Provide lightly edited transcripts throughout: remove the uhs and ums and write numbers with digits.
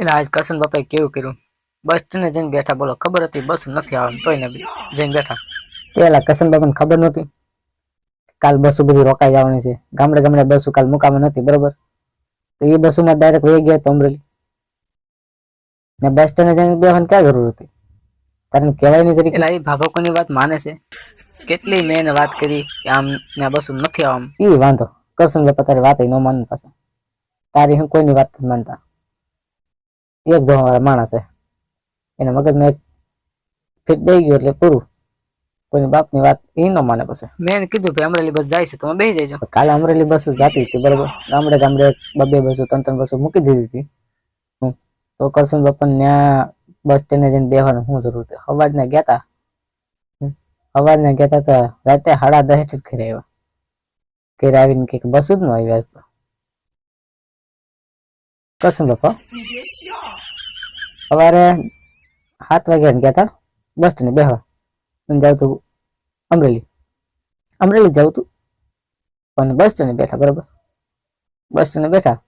એટલે આજ કરશન બાપાએ કેવું કર્યું, બસ સ્ટેન્ડે જઈને બેઠા, બોલો ખબર હતી બસ નથી આવવાનું તોય ને જઈને બેઠા. પેલા કરશન બાપાને ખબર નહોતી કાલ બસો બધી રોકાઈ જવાની છે, ગામડે ગામડે બસો કાલ મુકામાં નથી, બરોબર? તો એ બસોમાં ડાયરેક્ટ વહી ગયા તો અમરેલી ને બસ સ્ટેન્ડે જઈને બેવાની ક્યાં જરૂર હતી? તારે કહેવાય નહીં જરી. એટલે એ ભાભકોની વાત માને છે. કેટલી મેં એને વાત કરી કે આમ ને બસો નથી આવવાનું. એ વાંધો કરશન બાપા તારી વાત ન માને પાછા. તારી હું કોઈની વાત નથી માનતા. એક જણવાળા માણસ છે, એના મગજમાં એક ફિટ દઈ ગયો એટલે પૂરું. કોઈની બાપની વાત એ ન માને. પછી મેં એને કીધું ભાઈ અમરેલી બસ જાય છે તમે બેસી જજો. કાલે અમરેલી બસો જતી હતી, બરોબર? ગામડે ગામડે બબે બસો ત્રણ બસો મૂકી દીધી હતી. તો કરશન બાપાને ત્યાં બસ સ્ટેન્ડે જઈને બેસવાનું શું જરૂર હતી? સવારના ગયા હતા, સવારના ગયા હતા, રાતે 10:30 જ ઘરે આવ્યા. ઘરે આવીને કંઈક બસ જ ન આવ્યા તો કરશન બાપા સવારે 7 વાગ્યા ગયા હતા બસ સ્ટેન્ડે બેસવા. જાવ તું અમરેલી જાવ તું પણ બસ સ્ટેન્ડે બેઠા, બરોબર? બસ સ્ટેન્ડે બેઠા,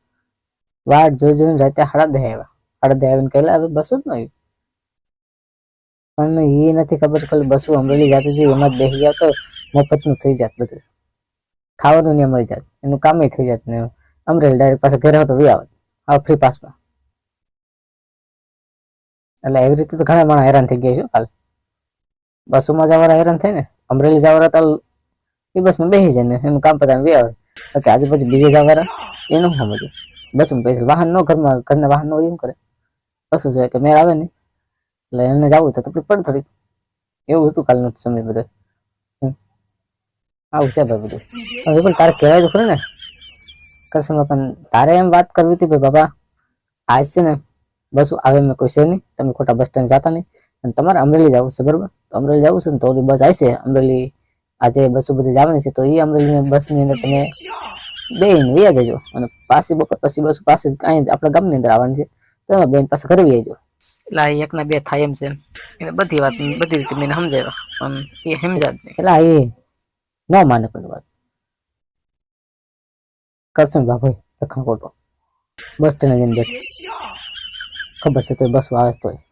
વાટ જોઈ જોઈને રાતે 10:30 આવ્યા. 10:30 આવીને કહેલા હવે બસ જ ન આવી. પણ એ નથી ખબર કે બસો અમરેલી જતી હતી, એમાં જ બેસી ગયા તો મફતનું થઈ જાત, બધું ખાવાનું નહીં મળી જાત, એનું કામ થઈ જાત ને અમરેલી ડાયરેક્ટ પાછા ઘરે હતો વી આવત આ ફ્રી પાસમાં. એટલે એવી રીતે તો ઘણા માણસ હેરાન થઈ ગયા છે કાલ. બસોમાં જવાળા હેરાન થાય ને, અમરેલી જવાળા તો એ બસમાં બેસી જાય ને એનું કામ પતાવીને વી આવે. બાકી આજુબાજુ બીજે જવાળા એનું સમજે બસમાં પૈસા વાહન ન ઘરના વાહન નો એમ કરે. બસ છે કે મેળ આવે ને એટલે એને જવું તો તકલીફ પડે થોડી. એવું હતું કાલનો સમય બધો. આવું છે ભાઈ બધું. હવે પણ તારે કહેવાય તો ખરું ને કરશન બાપાને, તારે એમ વાત કરવી હતી ભાઈ બાબા આજ છે ને બસ આવે મેં કોઈ છે નહીં, તમે ખોટા બસ સ્ટેન્ડ જતા નહીં અને તમારે અમરેલી જવું છે, બરોબર? તો અમરેલી જવું છે ને તો ઓલી બસ આવશે અમરેલી, આજે બસો બધી જવાની છે તો એ અમરેલી બસની અંદર તમે બેન વ્યા જજો અને પાછી બપોર પછી બસ પાસે અહીં આપણા ગામની અંદર આવવાની છે તો એમાં બેન પાસે ઘરે વ્યા જજો. એટલે એકના બે થાય એમ છે, એને બધી વાત બધી રીતે મેં સમજાવ્યા પણ એ સમજા જ નહીં. એટલે એ ન માને કોઈ વાત. કરશન બાપા લખણ ખોટો બસ સ્ટેન્ડ જઈને બેઠો, ખબર છે તો બસ આવે તોય